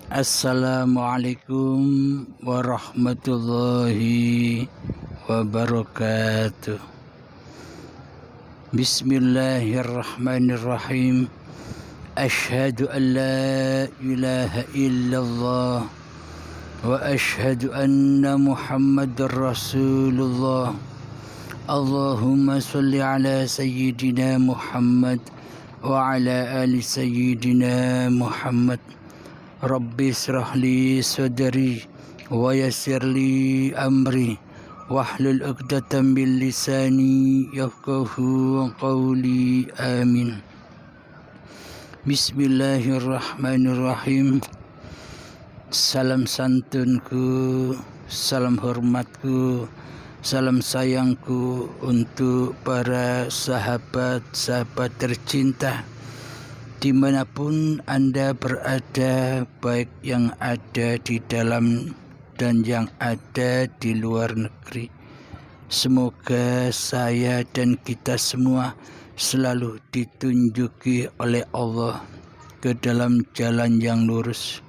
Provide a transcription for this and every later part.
Assalamualaikum warahmatullahi wabarakatuh. Bismillahirrahmanirrahim. Asyhadu an la ilaha illallah wa asyhadu anna Muhammadar Rasulullah. Allahumma salli ala sayyidina Muhammad wa ala ali sayyidina Muhammad. Rabbi israh li sadri wa yassir li amri wahlul 'uqdatam min lisani yafqahu qawli. Amin. Bismillahirrahmanirrahim. Salam santunku, salam hormatku, salam sayangku untuk para sahabat-sahabat tercinta dimanapun Anda berada, baik yang ada di dalam dan yang ada di luar negeri. Semoga saya dan kita semua selalu ditunjuki oleh Allah ke dalam jalan yang lurus.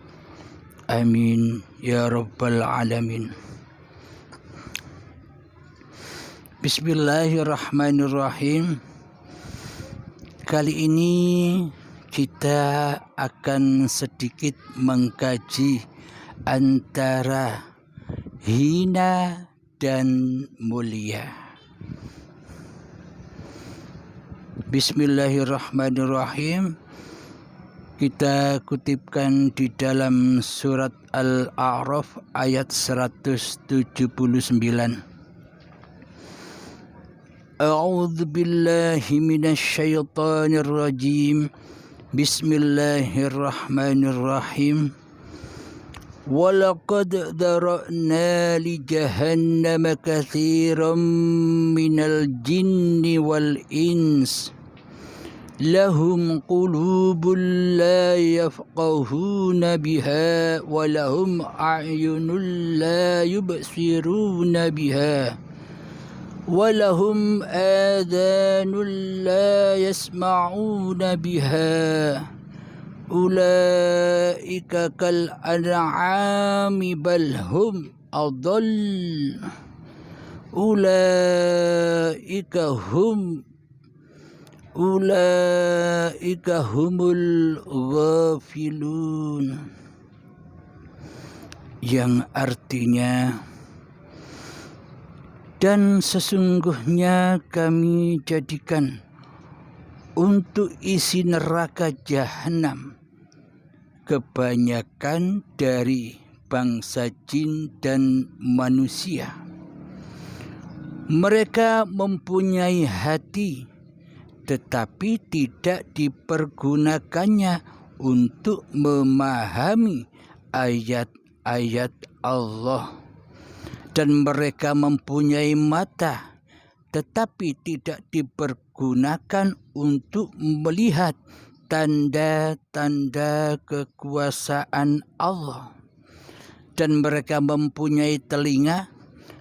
Amin ya rabbal alamin. Bismillahirrahmanirrahim. Kali ini kita akan sedikit mengkaji antara hina dan mulia. Bismillahirrahmanirrahim. Kita kutipkan di dalam surat Al-A'raf ayat 179. A'udzu billahi minasy syaithanir rajim. Bismillahirrahmanirrahim. Walaqad dara'na li jahannama katsiran minal jinni wal ins lahum qulubun la yafqahuna biha wa lahum a'yunun la yubsiruna biha ولهم آذان لا يسمعون بها أولئك كالأنعام بل هم أضل أولئك هم الغافلون, yang artinya, dan sesungguhnya kami jadikan untuk isi neraka jahanam kebanyakan dari bangsa jin dan manusia. Mereka mempunyai hati, tetapi tidak dipergunakannya untuk memahami ayat-ayat Allah. Dan mereka mempunyai mata, tetapi tidak dipergunakan untuk melihat tanda-tanda kekuasaan Allah. Dan mereka mempunyai telinga,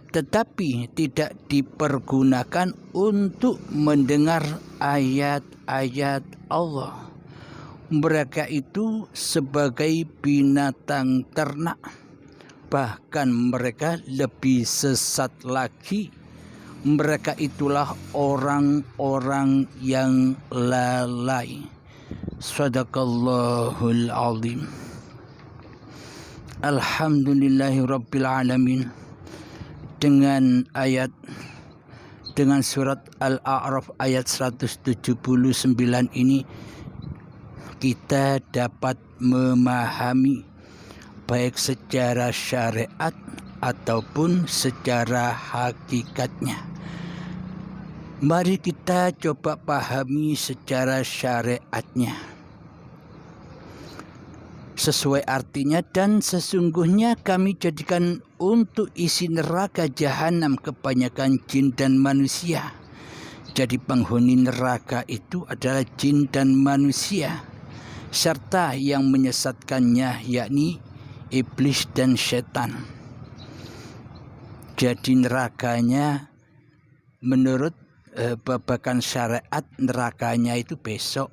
tetapi tidak dipergunakan untuk mendengar ayat-ayat Allah. Mereka itu sebagai binatang ternak. Bahkan mereka lebih sesat lagi. Mereka itulah orang-orang yang lalai. Sadaqallahul azim. Alhamdulillahirabbil alamin. Dengan surat Al-A'raf ayat 179 ini kita dapat memahami baik secara syariat ataupun secara hakikatnya. Mari kita coba pahami secara syariatnya. Sesuai artinya, dan sesungguhnya kami jadikan untuk isi neraka jahanam kebanyakan jin dan manusia. Jadi penghuni neraka itu adalah jin dan manusia, serta yang menyesatkannya yakni iblis dan setan. Jadi nerakanya menurut babakan syariat nerakanya itu besok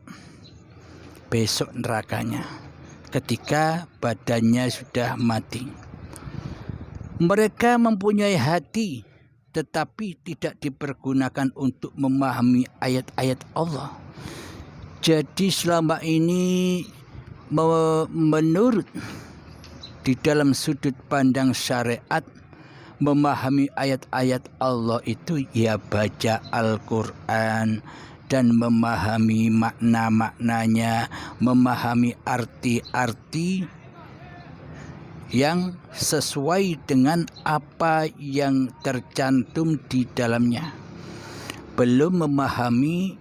nerakanya. ketika badannya sudah mati. Mereka mempunyai hati tetapi tidak dipergunakan untuk memahami ayat-ayat Allah. Jadi selama ini menurut di dalam sudut pandang syariat, memahami ayat-ayat Allah itu ya baca Al-Quran dan memahami makna-maknanya, memahami arti-arti yang sesuai dengan apa yang tercantum di dalamnya. Belum memahami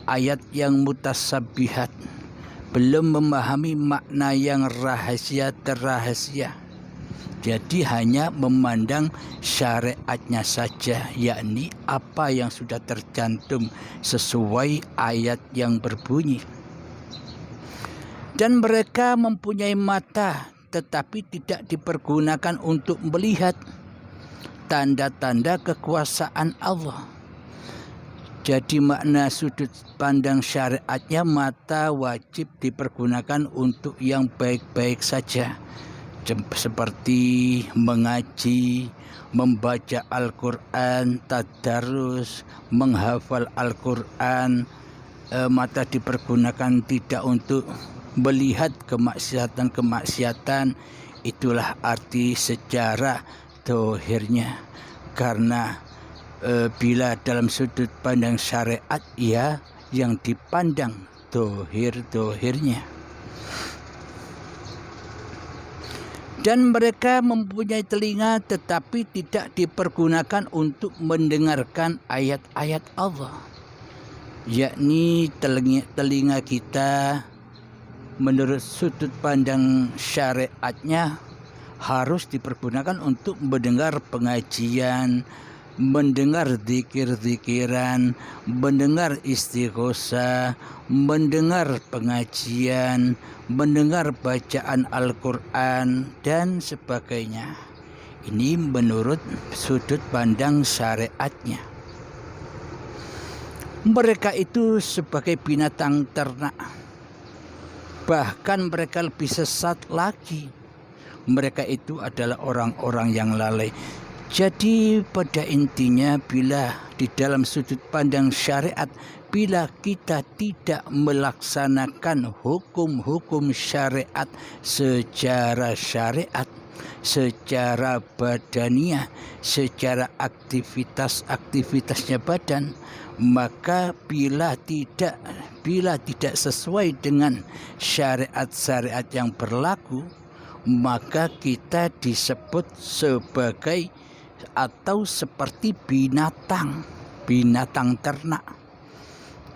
ayat yang mutasabbihat, belum memahami makna yang rahasia terrahasia. Jadi hanya memandang syariatnya saja, yakni apa yang sudah tercantum sesuai ayat yang berbunyi. Dan mereka mempunyai mata tetapi tidak dipergunakan untuk melihat tanda-tanda kekuasaan Allah. Jadi makna sudut pandang syariatnya, mata wajib dipergunakan untuk yang baik-baik saja, seperti mengaji, membaca Al-Quran, tadarus, menghafal Al-Quran. Mata dipergunakan tidak untuk melihat kemaksiatan. Itulah arti secara dohirnya. Karena bila dalam sudut pandang syariat, ya yang dipandang dohirnya. Dan mereka mempunyai telinga tetapi tidak dipergunakan untuk mendengarkan ayat-ayat Allah. Yakni telinga kita menurut sudut pandang syariatnya harus dipergunakan untuk mendengar pengajian, mendengar zikir-zikiran, mendengar istighosah, mendengar pengajian, mendengar bacaan Al-Quran dan sebagainya. Ini menurut sudut pandang syariatnya. Mereka itu sebagai binatang ternak. Bahkan mereka lebih sesat lagi. Mereka itu adalah orang-orang yang lalai. Jadi pada intinya, bila di dalam sudut pandang syariat, bila kita tidak melaksanakan hukum-hukum syariat secara syariat, secara badaniah, secara aktivitasnya badan, maka bila tidak sesuai dengan syariat-syariat yang berlaku, maka kita disebut sebagai atau seperti binatang ternak,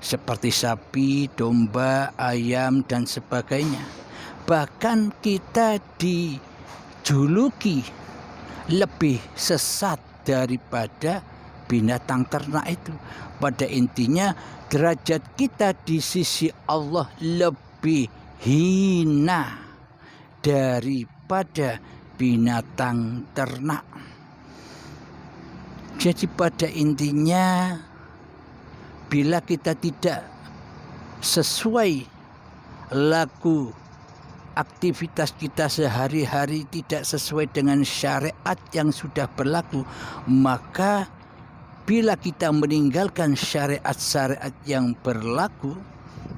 seperti sapi, domba, ayam dan sebagainya. Bahkan kita dijuluki lebih sesat daripada binatang ternak itu. Pada intinya derajat kita di sisi Allah lebih hina daripada binatang ternak. Jadi pada intinya, bila kita tidak sesuai laku aktivitas kita sehari-hari, tidak sesuai dengan syariat yang sudah berlaku, maka bila kita meninggalkan syariat-syariat yang berlaku,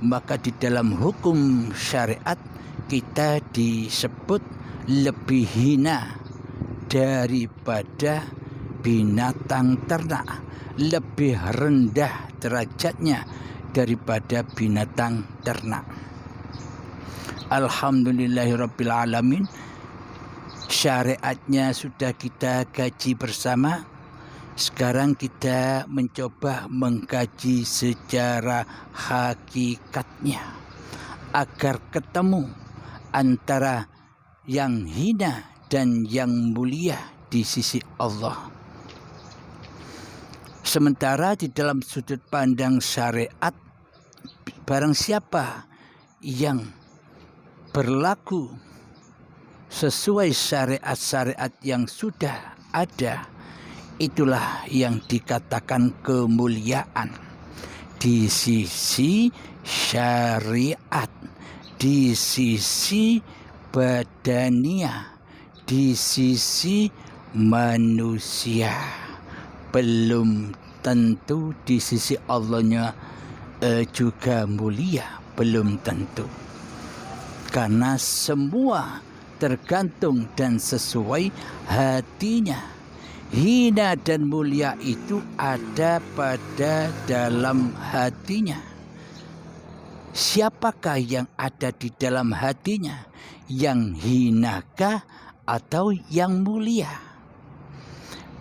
maka di dalam hukum syariat kita disebut lebih hina daripada binatang ternak, lebih rendah derajatnya daripada binatang ternak. Alhamdulillahirabbil alamin, syariatnya sudah kita kaji bersama. Sekarang kita mencoba mengkaji secara hakikatnya agar ketemu antara yang hina dan yang mulia di sisi Allah. Sementara di dalam sudut pandang syariat, barang siapa yang berlaku sesuai syariat-syariat yang sudah ada, itulah yang dikatakan kemuliaan di sisi syariat, di sisi badania, di sisi manusia. Belum tentu di sisi Allahnya juga mulia, belum tentu. Karena semua tergantung dan sesuai hatinya. Hina dan mulia itu ada pada dalam hatinya. Siapakah yang ada di dalam hatinya? Yang hinakah atau yang mulia?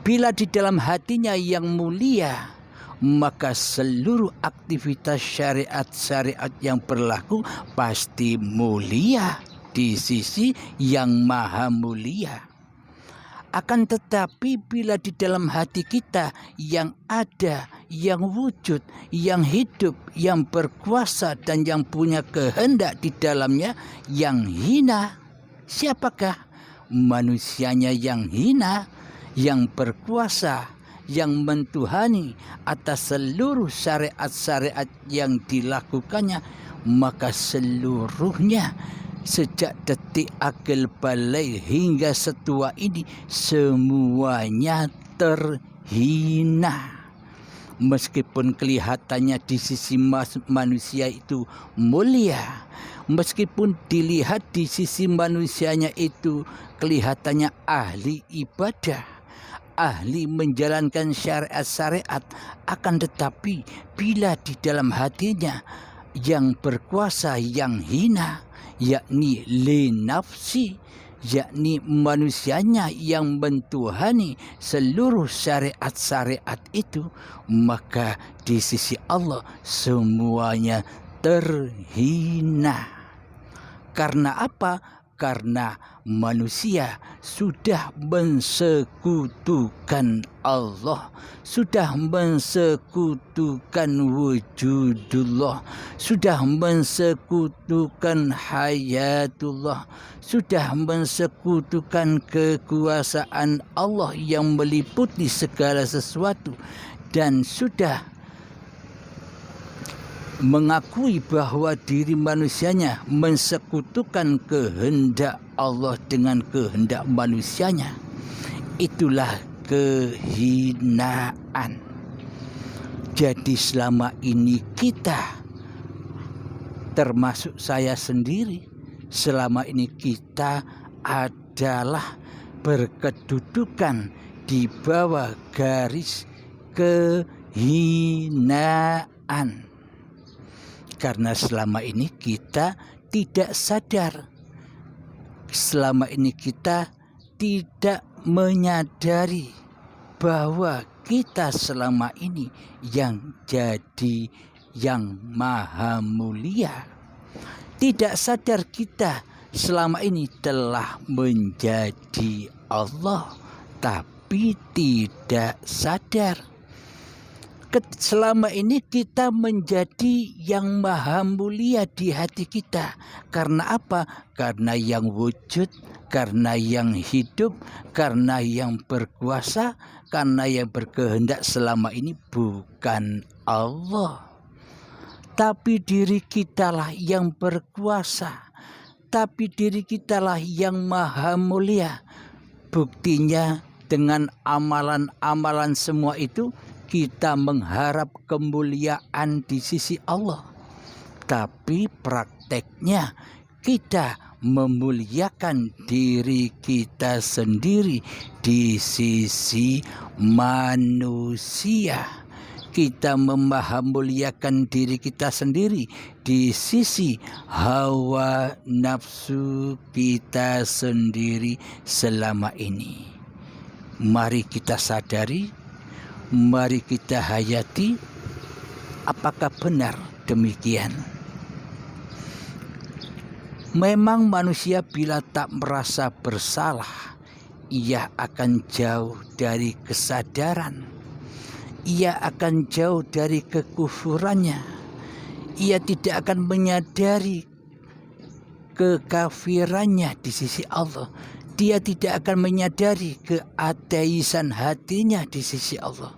Bila di dalam hatinya yang mulia, maka seluruh aktivitas syariat-syariat yang berlaku pasti mulia di sisi yang maha mulia. Akan tetapi bila di dalam hati kita yang ada, yang wujud, yang hidup, yang berkuasa dan yang punya kehendak di dalamnya yang hina, siapakah? Manusianya yang hina, yang berkuasa, yang mentuhani atas seluruh syariat-syariat yang dilakukannya, maka seluruhnya sejak detik akil balik hingga setua ini semuanya terhina. Meskipun kelihatannya di sisi manusia itu mulia, meskipun dilihat di sisi manusianya itu kelihatannya ahli ibadah, ahli menjalankan syariat-syariat, akan tetapi bila di dalam hatinya yang berkuasa yang hina, yakni li nafsi, yakni manusianya yang mentuhani seluruh syariat-syariat itu, maka di sisi Allah semuanya terhina. Karena apa? Karena manusia sudah mensekutukan Allah, sudah mensekutukan wujudullah, sudah mensekutukan hayatullah, sudah mensekutukan kekuasaan Allah yang meliputi segala sesuatu, dan sudah mengakui bahwa diri manusianya mensekutukan kehendak Allah dengan kehendak manusianya. Itulah kehinaan. Jadi selama ini kita, termasuk saya sendiri, selama ini kita adalah berkedudukan di bawah garis kehinaan. Karena selama ini kita tidak sadar, selama ini kita tidak menyadari bahwa kita selama ini yang jadi yang maha mulia. Tidak sadar kita selama ini telah menjadi Allah, tapi tidak sadar. Selama ini kita menjadi yang maha mulia di hati kita. Karena apa? Karena yang wujud, karena yang hidup, karena yang berkuasa, karena yang berkehendak selama ini bukan Allah, tapi diri kitalah yang berkuasa, tapi diri kitalah yang maha mulia. Buktinya dengan amalan-amalan semua itu kita mengharap kemuliaan di sisi Allah, tapi prakteknya kita memuliakan diri kita sendiri di sisi manusia. Kita memahamuliakan diri kita sendiri di sisi hawa nafsu kita sendiri selama ini. Mari kita sadari, mari kita hayati, apakah benar demikian? Memang manusia bila tak merasa bersalah, ia akan jauh dari kesadaran, ia akan jauh dari kekufurannya, ia tidak akan menyadari kekafirannya di sisi Allah. Dia tidak akan menyadari keateisan hatinya di sisi Allah.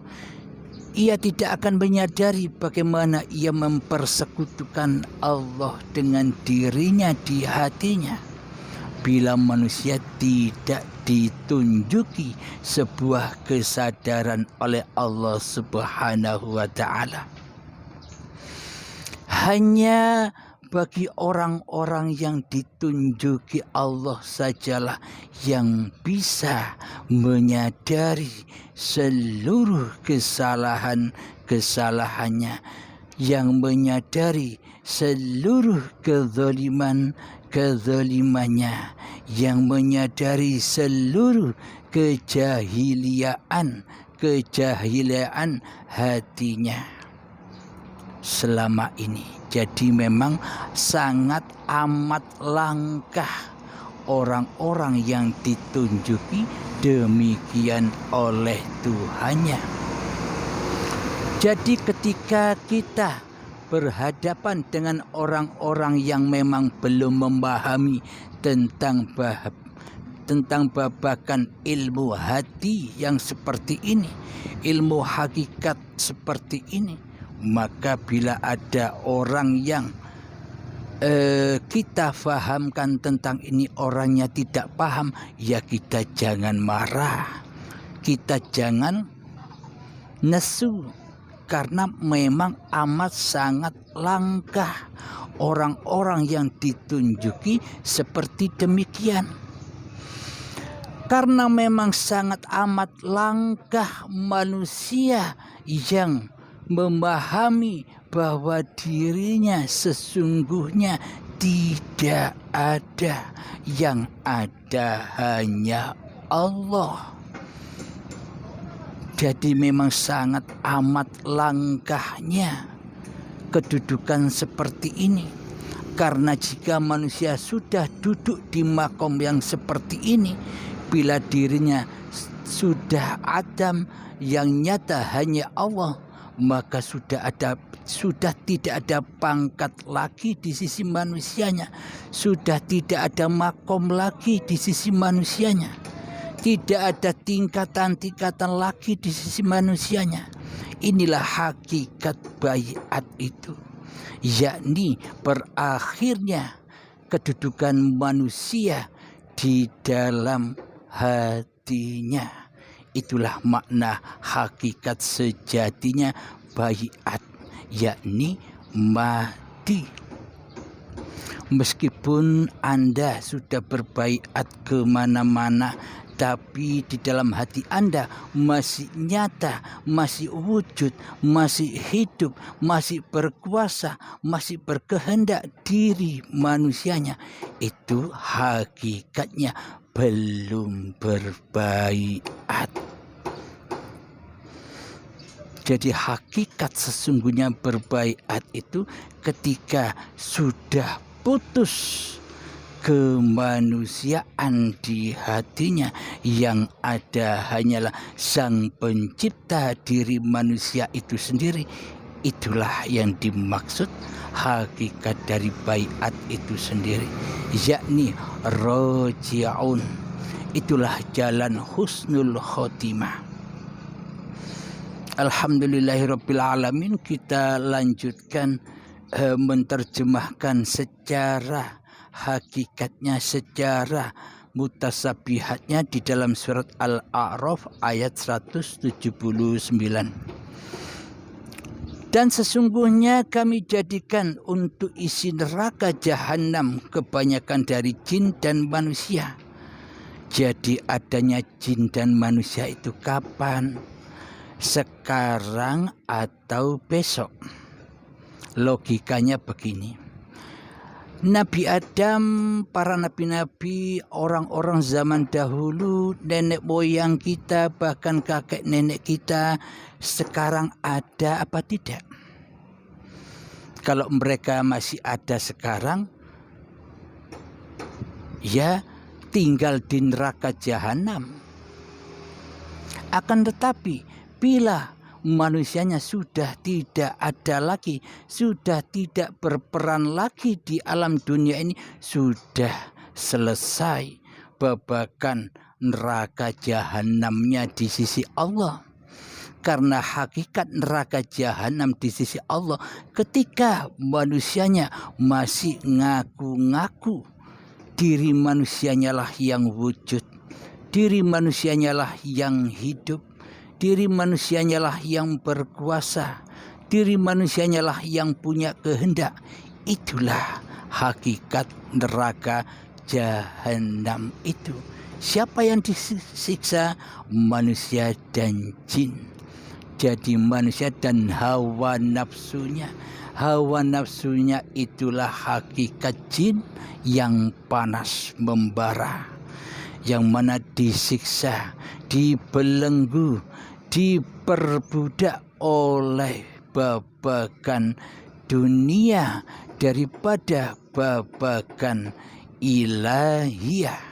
ia tidak akan menyadari bagaimana ia mempersekutukan Allah dengan dirinya di hatinya bila manusia tidak ditunjuki sebuah kesadaran oleh Allah Subhanahu wa Ta'ala. Hanya bagi orang-orang yang ditunjuki Allah sajalah yang bisa menyadari seluruh kesalahannya, yang menyadari seluruh kezalimannya, yang menyadari seluruh kejahiliaan hatinya selama ini. Jadi memang sangat amat langkah orang-orang yang ditunjuki demikian oleh Tuhannya. Jadi ketika kita berhadapan dengan orang-orang yang memang belum memahami tentang babakan ilmu hati yang seperti ini, ilmu hakikat seperti ini, maka bila ada orang yang kita fahamkan tentang ini orangnya tidak paham, ya kita jangan marah, kita jangan nesu, karena memang amat sangat langkah orang-orang yang ditunjuki seperti demikian. Karena memang sangat amat langkah manusia yang memahami bahwa dirinya sesungguhnya tidak ada, yang ada hanya Allah. Jadi memang sangat amat langkahnya kedudukan seperti ini. Karena jika manusia sudah duduk di makom yang seperti ini, bila dirinya sudah adam yang nyata hanya Allah, maka sudah tidak ada pangkat lagi di sisi manusianya, sudah tidak ada makom lagi di sisi manusianya, tidak ada tingkatan-tingkatan lagi di sisi manusianya. Inilah hakikat baiat itu, yakni berakhirnya kedudukan manusia di dalam hatinya. Itulah makna hakikat sejatinya baiat, yakni mati. Meskipun Anda sudah berbaiat kemana-mana, tapi di dalam hati Anda masih nyata, masih wujud, masih hidup, masih berkuasa, masih berkehendak diri manusianya, itu hakikatnya belum berbaiat. Jadi hakikat sesungguhnya berbaiat itu ketika sudah putus kemanusiaan di hatinya, yang ada hanyalah Sang Pencipta diri manusia itu sendiri. Itulah yang dimaksud hakikat dari baiat itu sendiri, yakni roji'un. Itulah jalan husnul khotimah. Alhamdulillahirabbil alamin. Kita lanjutkan menerjemahkan secara hakikatnya, secara mutasabihatnya di dalam surat Al-A'raf ayat 179. Dan sesungguhnya kami jadikan untuk isi neraka jahanam kebanyakan dari jin dan manusia. Jadi adanya jin dan manusia itu kapan? Sekarang atau besok? Logikanya begini. Nabi Adam, para nabi-nabi, orang-orang zaman dahulu, nenek moyang kita, bahkan kakek nenek kita, sekarang ada apa tidak? Kalau mereka masih ada sekarang, ya tinggal di neraka jahanam. Akan tetapi bila manusianya sudah tidak ada lagi, sudah tidak berperan lagi di alam dunia ini, sudah selesai babakan neraka jahanamnya di sisi Allah. Karena hakikat neraka jahanam di sisi Allah ketika manusianya masih ngaku-ngaku diri manusianya lah yang wujud, diri manusianya lah yang hidup, diri manusianya lah yang berkuasa, diri manusianya lah yang punya kehendak. Itulah hakikat neraka jahanam itu. Siapa yang disiksa? Manusia dan jin. Jadi manusia dan hawa nafsunya. Hawa nafsunya itulah hakikat jin yang panas membara, yang mana disiksa, dibelenggu, diperbudak oleh babagan dunia daripada babagan ilahiyah.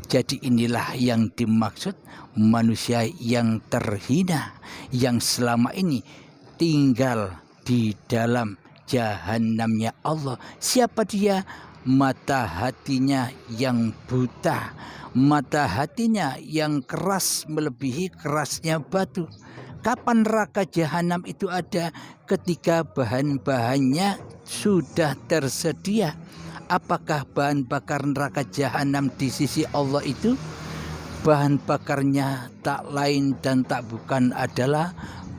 Jadi inilah yang dimaksud manusia yang terhina, yang selama ini tinggal di dalam jahanamnya Allah. Siapa dia? Mata hatinya yang buta, mata hatinya yang keras melebihi kerasnya batu. Kapan neraka jahanam itu ada? Ketika bahan-bahannya sudah tersedia. Apakah bahan bakar neraka jahanam di sisi Allah itu? Bahan bakarnya tak lain dan tak bukan adalah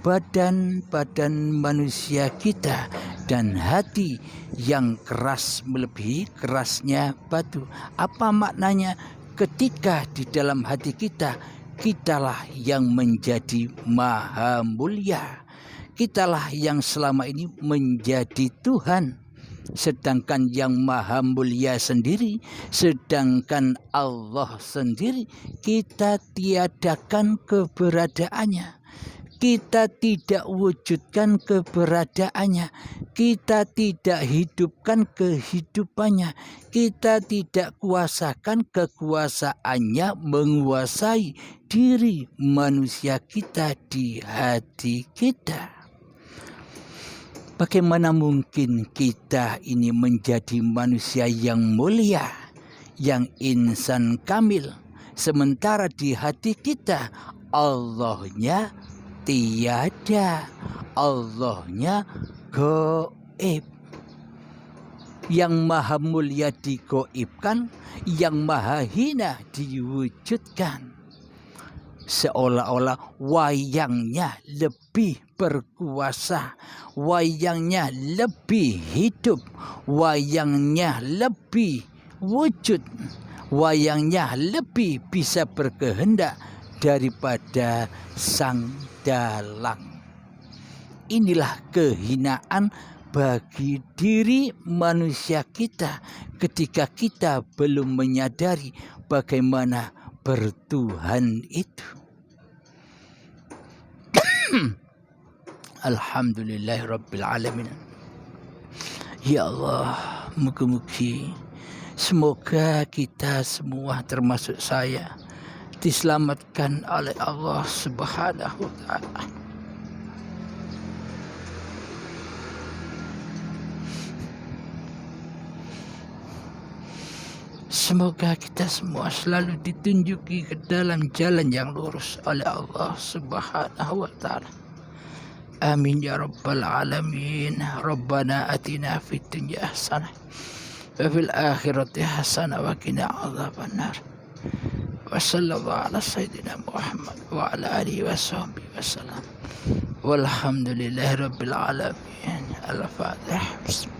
badan-badan manusia kita dan hati yang keras melebihi kerasnya batu. Apa maknanya? Ketika di dalam hati kita, kitalah yang menjadi maha mulia, kitalah yang selama ini menjadi Tuhan. Sedangkan yang maha mulia sendiri, sedangkan Allah sendiri, kita tiadakan keberadaannya, kita tidak wujudkan keberadaannya, kita tidak hidupkan kehidupannya, kita tidak kuasakan kekuasaannya menguasai diri manusia kita di hati kita. Bagaimana mungkin kita ini menjadi manusia yang mulia, yang insan kamil, sementara di hati kita Allahnya tiada, Allahnya gaib. Yang maha mulia digaibkan, yang maha hina diwujudkan. Seolah-olah wayangnya lebih berkuasa, wayangnya lebih hidup, wayangnya lebih wujud, wayangnya lebih bisa berkehendak daripada sang dalang. Inilah kehinaan bagi diri manusia kita ketika kita belum menyadari bagaimana bertuhan itu. Alhamdulillahirabbil alamin. Ya Allah, mugi-mugi semoga kita semua termasuk saya diselamatkan oleh Allah Subhanahu wa taala. Semoga kita semua selalu ditunjuki ke dalam jalan yang lurus oleh Allah Subhanahu wa taala. Amin ya rabbal alamin. Rabbana atina fid dunya hasanah wa fil akhirati hasanah wa qina adzabannar. Wa sallallahu ala sayyidina Muhammad wa ala alihi wa sahbihi wasallam. Walhamdulillahi rabbil alamin. Al-Fatihah.